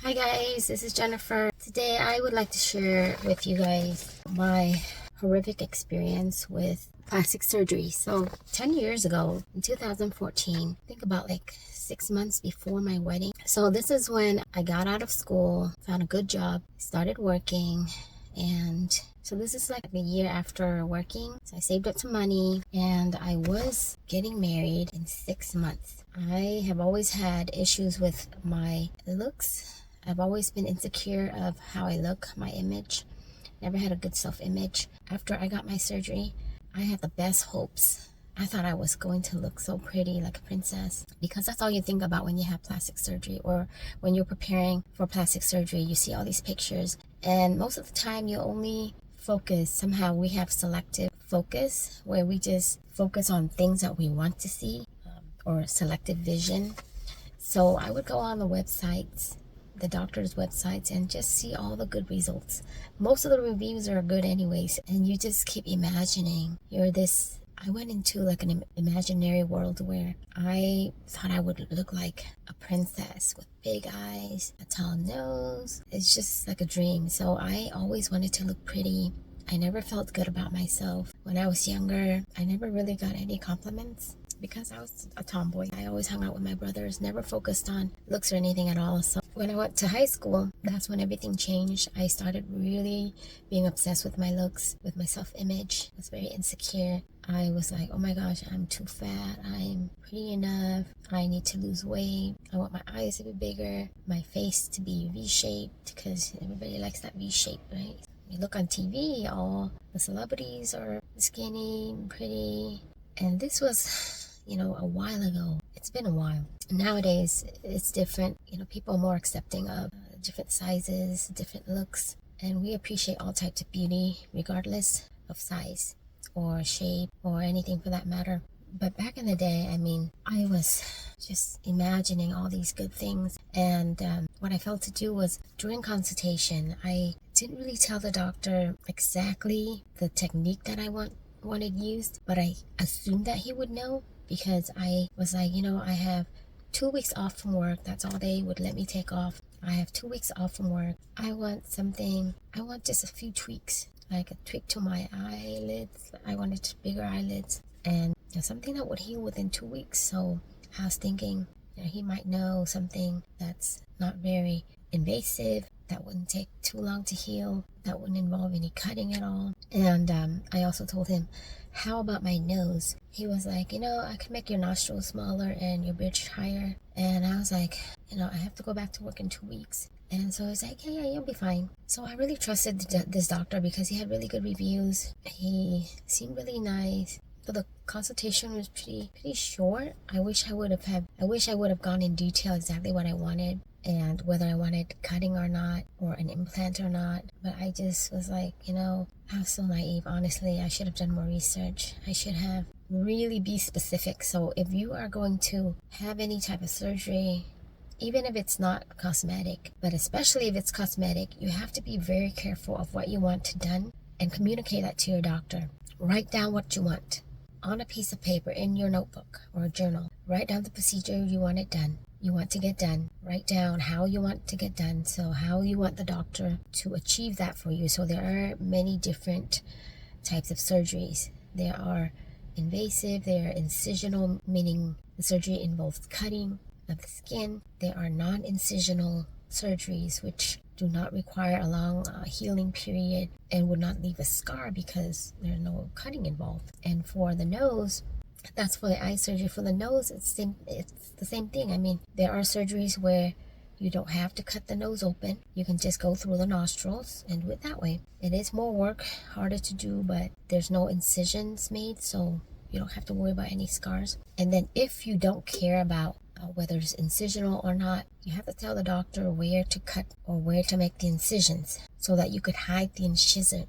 Hi guys, this is Jennifer. Today I would like to share with you guys my horrific experience with plastic surgery. So 10 years ago, in 2014, think about like 6 months before my wedding. So this is when I got out of school, found a good job, started working, and so this is like a year after working. So I saved up some money and I was getting married in 6 months. I have always had issues with my looks. I've always been insecure of how I look, my image. Never had a good self-image. After I got my surgery, I had the best hopes. I thought I was going to look so pretty, like a princess, because that's all you think about when you have plastic surgery, or when you're preparing for plastic surgery. You see all these pictures, and most of the time you only focus. Somehow we have selective focus, where we just focus on things that we want to see, or selective vision. So I would go on the websites, the doctor's websites, and just see all the good results. Most of the reviews are good anyways, and you just keep imagining you're this. I went into like an imaginary world where I thought I would look like a princess with big eyes, a tall nose. It's just like a dream. So I always wanted to look pretty. I never felt good about myself. When I was younger, I never really got any compliments because I was a tomboy. I always hung out with my brothers, never focused on looks or anything at all. So when I went to high school, that's when everything changed. I started really being obsessed with my looks, with my self-image. I was very insecure. I was like, oh my gosh, I'm too fat. I'm pretty enough. I need to lose weight. I want my eyes to be bigger, my face to be V-shaped, because everybody likes that V-shape, right? You look on TV, all the celebrities are skinny and pretty. And this was, a while ago. It's been a while. Nowadays, it's different. People are more accepting of different sizes, different looks. And we appreciate all types of beauty, regardless of size or shape or anything for that matter. But back in the day, I was just imagining all these good things. And what I felt to do was, during consultation, I didn't really tell the doctor exactly the technique that I wanted used, but I assumed that he would know, because I was like, I have 2 weeks off from work. That's all they would let me take off. I have 2 weeks off from work. I want just a few tweaks, like a tweak to my eyelids. I wanted bigger eyelids, and something that would heal within 2 weeks. So I was thinking, he might know something that's not very invasive, that wouldn't take too long to heal, that wouldn't involve any cutting at all. And I also told him, how about my nose? He was like, I could make your nostrils smaller and your bridge higher. And I was like, I have to go back to work in 2 weeks. And so he's like, yeah, you'll be fine. So I really trusted this doctor because he had really good reviews. He seemed really nice. So the consultation was pretty short. I wish I would have gone in detail exactly what I wanted, and whether I wanted cutting or not, or an implant or not. But I just was like, I was so naive. Honestly, I should have done more research. I should have really be specific. So if you are going to have any type of surgery, even if it's not cosmetic, but especially if it's cosmetic, you have to be very careful of what you want done and communicate that to your doctor. Write down what you want on a piece of paper in your notebook or a journal. Write down the procedure you want to get done. Write down how you want to get done, so how you want the doctor to achieve that for you. So there are many different types of surgeries. There are invasive, there are incisional, meaning the surgery involves cutting of the skin. There are non-incisional surgeries, which do not require a long healing period and would not leave a scar because there's no cutting involved. And for the nose, that's for the eye surgery. For the nose, it's the same thing. There are surgeries where you don't have to cut the nose open. You can just go through the nostrils and do it that way. It is more work, harder to do, but there's no incisions made, so you don't have to worry about any scars. And then if you don't care about whether it's incisional or not, you have to tell the doctor where to cut or where to make the incisions, so that you could hide the incision.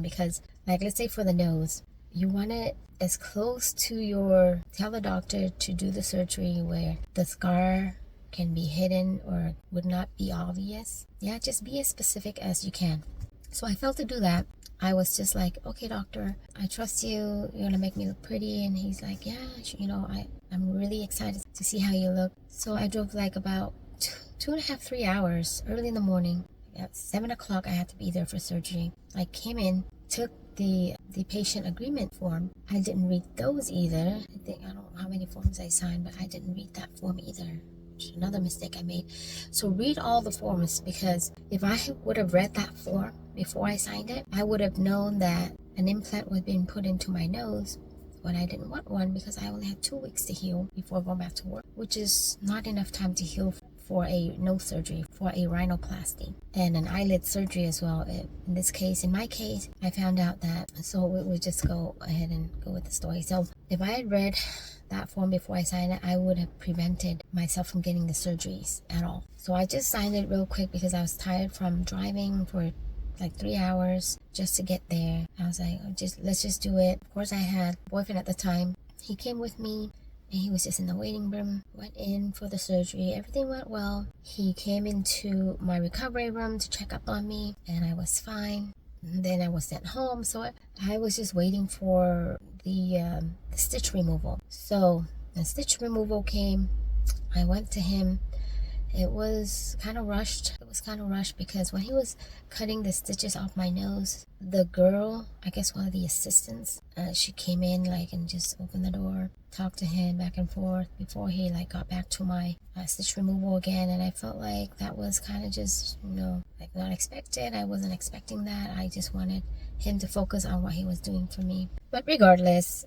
Because, like, let's say for the nose, you want it as close to tell the doctor to do the surgery where the scar can be hidden or would not be obvious. Yeah, just be as specific as you can. So I felt to do that. I was just like, okay, doctor, I trust you. You're gonna make me look pretty. And he's like, yeah, I'm really excited to see how you look. So I drove like about 2.5, 3 hours early in the morning. At 7 o'clock, I had to be there for surgery. I came in, took the patient agreement form. I didn't read those either. I don't know how many forms I signed, but I didn't read that form either. Another mistake I made. So read all the forms, because if I would have read that form before I signed it, I would have known that an implant was being put into my nose when I didn't want one, because I only had 2 weeks to heal before going back to work, which is not enough time to heal for a nose surgery, for a rhinoplasty, and an eyelid surgery as well. In my case, I found out that, so we would just go ahead and go with the story. So if I had read that form before I signed it, I would have prevented myself from getting the surgeries at all. So I just signed it real quick because I was tired from driving for like 3 hours just to get there. I was like, let's just do it. Of course, I had a boyfriend at the time. He came with me, and he was just in the waiting room. Went in for the surgery. Everything went well. He came into my recovery room to check up on me, and I was fine. And then I was sent home, so I was just waiting for the stitch removal. So the stitch removal came. I went to him. It was kind of rushed. Because when he was cutting the stitches off my nose, the girl, I guess one of the assistants, she came in and just opened the door, talked to him back and forth before he got back to my stitch removal again. And I felt like that was kind of just, not expected. I wasn't expecting that. I just wanted him to focus on what he was doing for me. But regardless,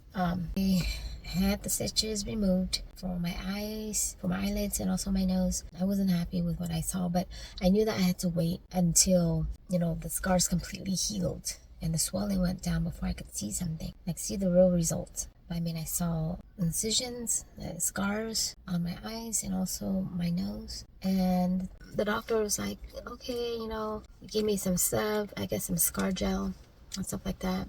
he had the stitches removed for my eyes, for my eyelids, and also my nose. I wasn't happy with what I saw, but I knew that I had to wait until, the scars completely healed and the swelling went down before I could see something, see the real results. I saw incisions, scars on my eyes and also my nose. And the doctor was like, okay, give me some stuff, I guess some scar gel and stuff like that.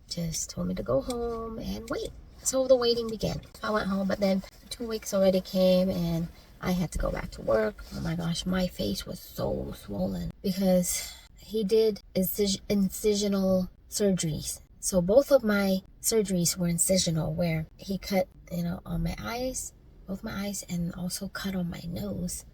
Just told me to go home and wait. So the waiting began. I went home, but then 2 weeks already came and I had to go back to work. Oh my gosh, my face was so swollen because he did incisional surgeries. So both of my surgeries were incisional, where he cut, on my eyes, both my eyes, and also cut on my nose.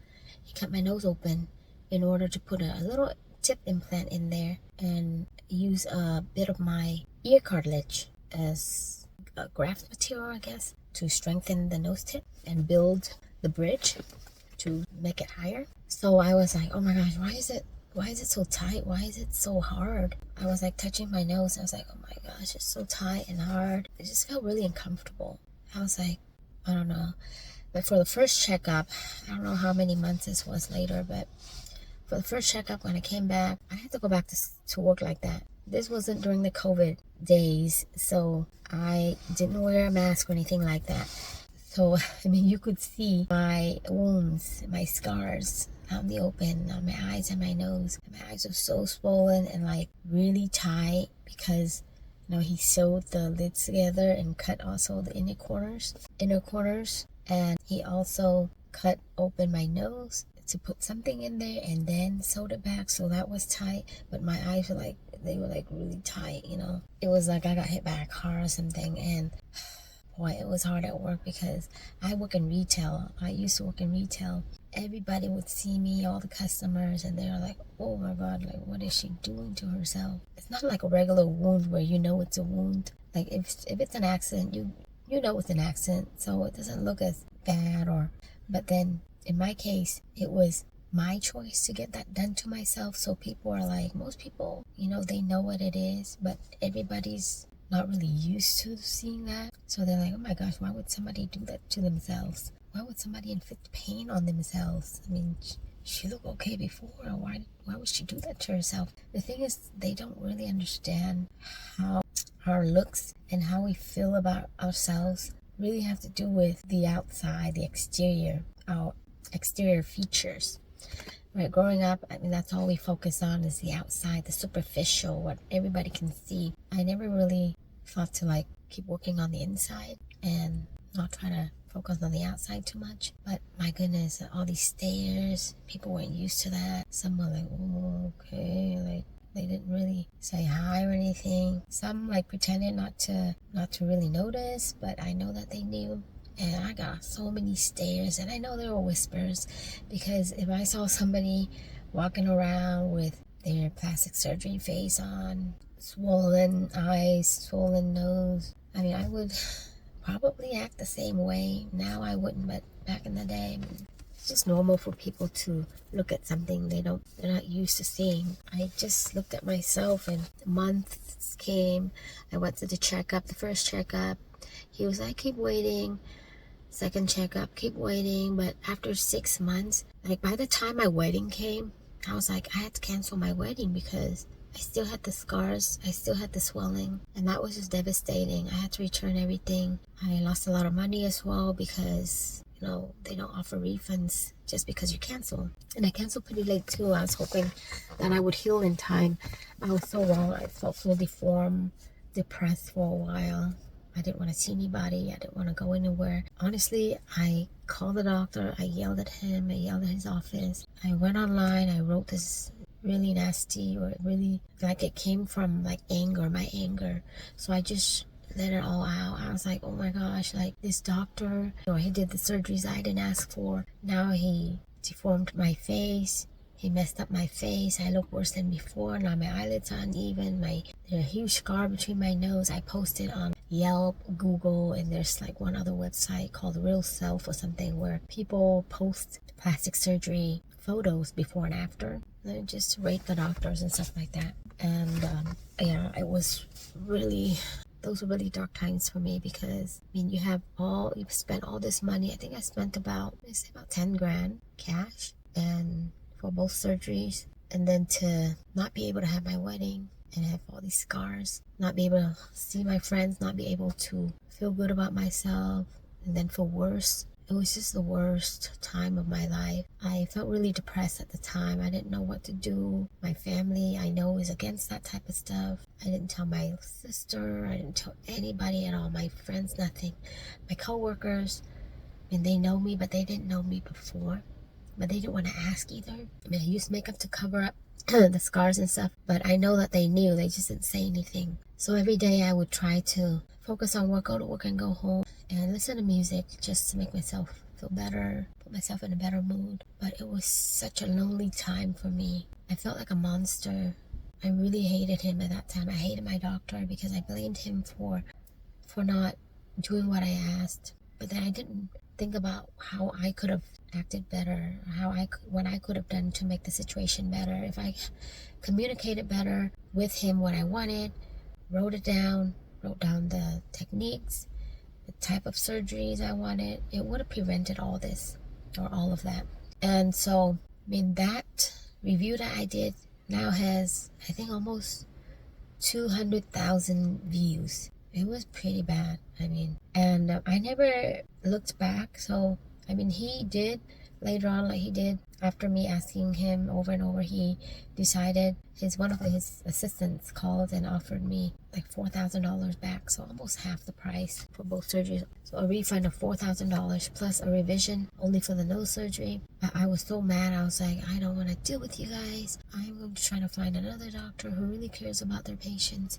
He cut my nose open in order to put a little tip implant in there and use a bit of my ear cartilage as a graft material, I guess, to strengthen the nose tip and build the bridge to make it higher. So I was like, oh my gosh, why is it so tight? Why is it so hard? I was touching my nose. I was like, oh my gosh, it's so tight and hard. It just felt really uncomfortable. I was like, I don't know. But for the first checkup, I don't know how many months this was later, but for the first checkup, when I came back, I had to go back to work like that. This wasn't during the COVID days, so I didn't wear a mask or anything like that. So, you could see my wounds, my scars out in the open on my eyes and my nose. My eyes were so swollen and really tight because, he sewed the lids together and cut also the inner corners. And he also cut open my nose to put something in there and then sewed it back, so that was tight. But my eyes were they were really tight. It was I got hit by a car or something. And boy, it was hard at work because I work in retail. I used to work in retail. Everybody would see me, all the customers, and they're like, oh my god, what is she doing to herself? It's not like a regular wound where it's a wound. If it's an accident, you know it's an accident, so it doesn't look as bad. But then in my case, it was my choice to get that done to myself. So people are most people, they know what it is, but everybody's not really used to seeing that. So they're like, oh my gosh, why would somebody do that to themselves? Why would somebody inflict pain on themselves? She looked okay before. Why would she do that to herself? The thing is, they don't really understand how our looks and how we feel about ourselves really have to do with the outside, the exterior, our exterior features. Right, growing up, that's all we focus on is the outside, the superficial, what everybody can see. I never really thought to keep working on the inside and not try to focus on the outside too much. But my goodness, all these stares, people weren't used to that. Some were oh, okay, they didn't really say hi or anything. Some pretended not to really notice, but I know that they knew. and I got so many stares, and I know there were whispers, because if I saw somebody walking around with their plastic surgery face on, swollen eyes, swollen nose, I mean, I would probably act the same way. Now I wouldn't, but back in the day, I mean, it's just normal for people to look at something they're not used to seeing. I just looked at myself, and months came. I went to the checkup, the first checkup. He was like, keep waiting. Second checkup, keep waiting. But after 6 months, like by the time my wedding came, I was like, I had to cancel my wedding because I still had the scars, I still had the swelling, and that was just devastating. I had to return everything. I lost a lot of money as well because, you know, they don't offer refunds just because you cancel. And I canceled pretty late too. I was hoping that I would heal in time. I was so wrong. I felt so deformed, depressed for a while. I didn't want to see anybody. I didn't want to go anywhere. Honestly, I called the doctor. I yelled at him. I yelled at his office. I went online. I wrote this really nasty, or really like it came from like anger, my anger. So I just let it all out. I was like, oh my gosh, like this doctor, you know, he did the surgeries I didn't ask for. Now he deformed my face. He messed up my face. I look worse than before. Now my eyelids are uneven. There's a huge scar between my nose. I posted on Yelp, Google, and there's like one other website called Real Self or something where people post plastic surgery photos before and after, and just rate the doctors and stuff like that. And yeah, it was really, those were really dark times for me, because I mean, you've spent all this money. I think I spent about 10 grand cash and for both surgeries, and then to not be able to have my wedding and have all these scars, not be able to see my friends, not be able to feel good about myself, and then for worse, it was just the worst time of my life. I felt really depressed at the time. I didn't know what to do. My family, I know, is against that type of stuff. I didn't tell my sister. I didn't tell anybody at all. My friends, nothing. My coworkers, I mean, they know me, but they didn't know me before. But they didn't want to ask either. I mean, I used makeup to cover up the scars and stuff, but I know that they knew. They just didn't say anything. So every day I would try to focus on work, go to work and go home, and listen to music just to make myself feel better, put myself in a better mood. But it was such a lonely time for me. I felt like a monster. I really hated him at that time. I hated my doctor because I blamed him for not doing what I asked. But then I didn't think about how I could have acted better, what I could have done to make the situation better. If I communicated better with him what I wanted, wrote down the techniques, the type of surgeries I wanted, it would have prevented all this, or all of that. And so, I mean, that review that I did now has, I think, almost 200,000 views. It was pretty bad. I mean, and I never looked back. So, I mean, he did later on, like he did after me asking him over and over, he decided, one of his assistants called and offered me like $4,000 back, so almost half the price for both surgeries. So a refund of $4,000 plus a revision only for the nose surgery. I was so mad. I was like, I don't want to deal with you guys. I'm going to try to find another doctor who really cares about their patients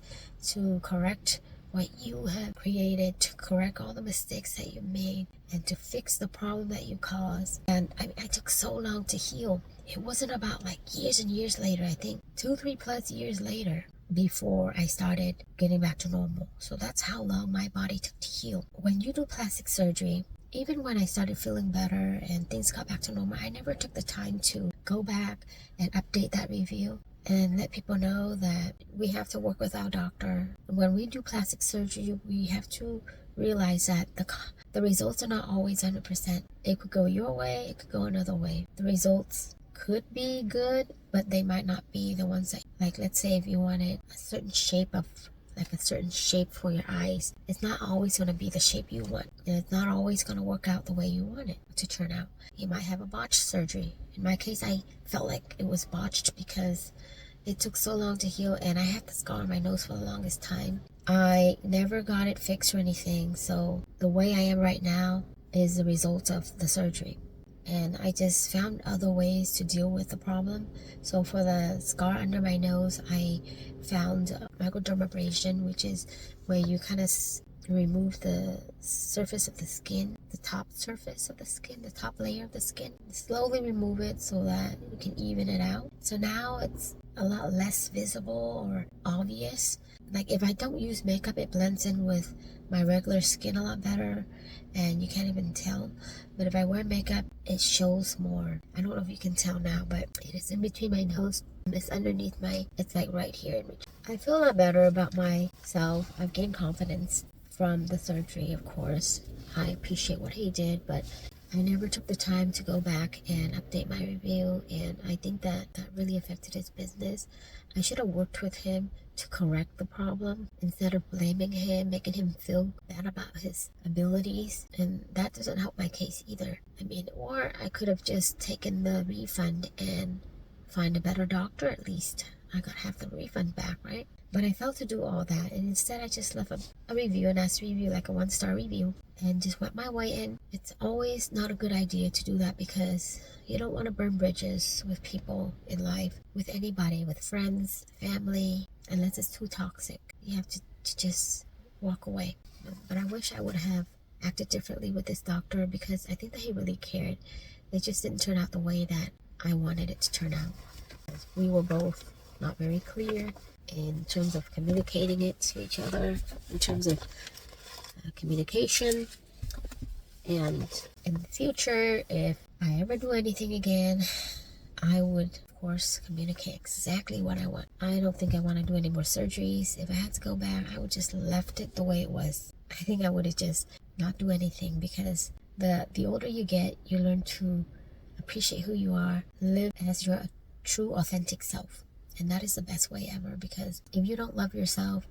to correct what you have created, to correct all the mistakes that you made, and to fix the problem that you caused. And I took so long to heal. It wasn't about like years and years later. I think 2-3+ years later before I started getting back to normal. So that's how long my body took to heal. When you do plastic surgery, even when I started feeling better and things got back to normal, I never took the time to go back and update that review and let people know that we have to work with our doctor. When we do plastic surgery, we have to realize that the results are not always 100%. It could go your way, it could go another way. The results could be good, but they might not be the ones that, like, let's say if you wanted a certain shape for your eyes, it's not always going to be the shape you want, and it's not always going to work out the way you want it to turn out. You might have a botched surgery. In my case, I felt like it was botched because it took so long to heal, and I had the scar on my nose for the longest time. I never got it fixed or anything, so the way I am right now is the result of the surgery. And I just found other ways to deal with the problem. So for the scar under my nose, I found microdermabrasion, which is where you kind of remove the surface of the skin, the top surface of the skin, the top layer of the skin. Slowly remove it so that you can even it out. So now it's a lot less visible or obvious. Like if I don't use makeup, it blends in with my regular skin a lot better and you can't even tell. But if I wear makeup, it shows more. I don't know if you can tell now, but it is in between my nose. It's underneath it's like right here in between. I feel a lot better about myself. I've gained confidence from the surgery, of course. I appreciate what he did, but I never took the time to go back and update my review, and I think that really affected his business. I should have worked with him to correct the problem instead of blaming him, making him feel bad about his abilities, and that doesn't help my case either. I mean, or I could have just taken the refund and find a better doctor at least. I got half the refund back, right? But I failed to do all that, and instead I just left a review, a nice review, like a 1-star review, and just went my way in. It's always not a good idea to do that because you don't want to burn bridges with people in life, with anybody, with friends, family, unless it's too toxic. You have to just walk away. But I wish I would have acted differently with this doctor because I think that he really cared. It just didn't turn out the way that I wanted it to turn out. We were both not very clear in terms of communicating it to each other, in terms of communication. And in the future, if I ever do anything again, I would, of course, communicate exactly what I want. I don't think I want to do any more surgeries. If I had to go back, I would just left it the way it was. I think I would have just not do anything because the older you get, you learn to appreciate who you are, live as your true, authentic self. And that is the best way ever, because if you don't love yourself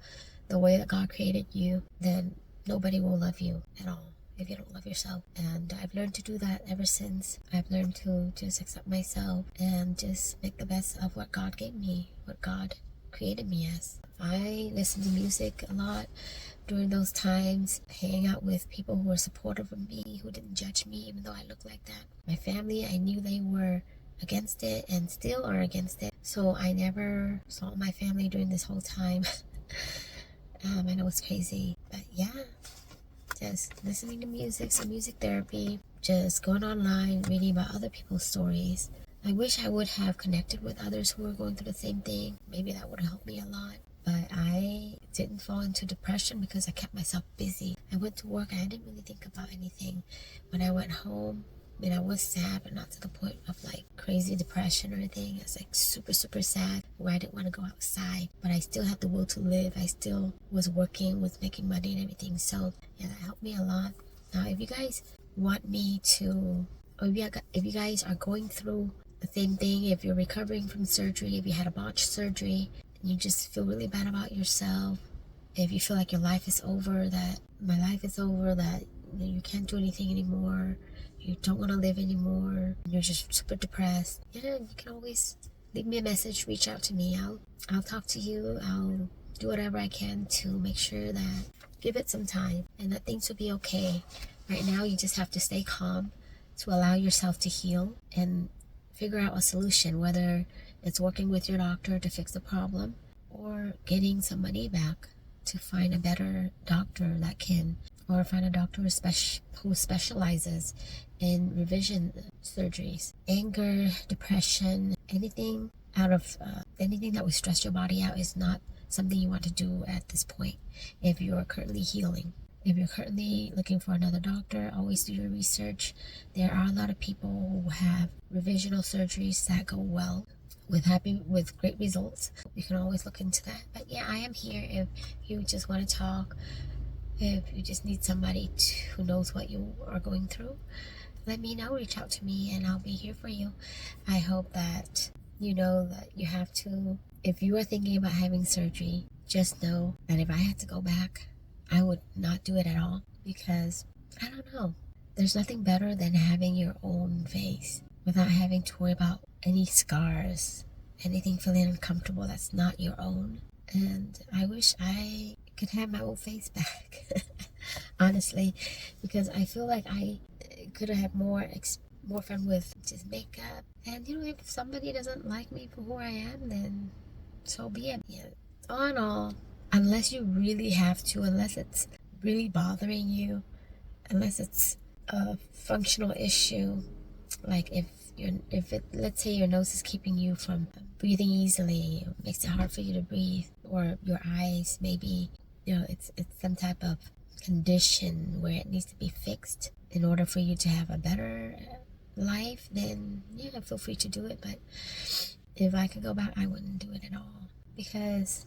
the way that God created you, then nobody will love you at all if you don't love yourself. And I've learned to do that ever since. I've learned to just accept myself and just make the best of what God gave me, what God created me as. I listened to music a lot during those times, hang out with people who were supportive of me, who didn't judge me even though I looked like that. My family, I knew they were against it and still are against it, so I never saw my family during this whole time. I know it's crazy, but yeah, just listening to music, some music therapy, just going online, reading about other people's stories. I wish I would have connected with others who were going through the same thing. Maybe that would have helped me a lot. But I didn't fall into depression because I kept myself busy. I went to work, I didn't really think about anything. When I went home, I mean, I was sad, but not to the point of like crazy depression or anything. I was like super, super sad where I didn't want to go outside, but I still had the will to live. I still was working, was making money and everything. So yeah, that helped me a lot. Now, if you guys want me to, or if you guys are going through the same thing, if you're recovering from surgery, if you had a botched surgery, and you just feel really bad about yourself, if you feel like your life is over, that my life is over, that you can't do anything anymore, you don't want to live anymore, you're just super depressed, you can always leave me a message, reach out to me. I'll talk to you. I'll do whatever I can to make sure that, give it some time and that things will be okay. Right now, you just have to stay calm to allow yourself to heal and figure out a solution, whether it's working with your doctor to fix the problem or getting some money back to find a better doctor that can, or find a doctor who specializes in revision surgeries. Anger, depression, anything that would stress your body out is not something you want to do at this point if you're currently healing. If you're currently looking for another doctor, always do your research. There are a lot of people who have revisional surgeries that go well with great results. You can always look into that. But yeah, I am here if you just want to talk, if you just need somebody who knows what you are going through. Let me know, reach out to me, and I'll be here for you. I hope that you know that you have to, if you are thinking about having surgery, just know that if I had to go back, I would not do it at all, because I don't know, there's nothing better than having your own face without having to worry about any scars, anything feeling uncomfortable that's not your own. And I wish I could have my old face back, honestly, because I feel like I could have had more fun with just makeup. And if somebody doesn't like me for who I am, then so be it. Yeah. All in all, unless you really have to, unless it's really bothering you, unless it's a functional issue, like if it, let's say your nose is keeping you from breathing easily, makes it hard for you to breathe, or your eyes, maybe, it's some type of condition where it needs to be fixed in order for you to have a better life, then yeah, feel free to do it. But if I could go back, I wouldn't do it at all, because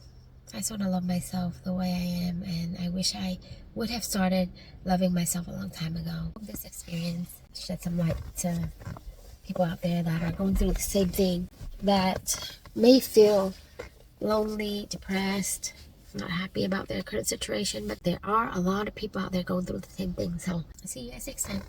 I sort of love myself the way I am, and I wish I would have started loving myself a long time ago. This experience shed some light to people out there that are going through the same thing, that may feel lonely, depressed, not happy about their current situation, but there are a lot of people out there going through the same thing. So I'll see you guys next time.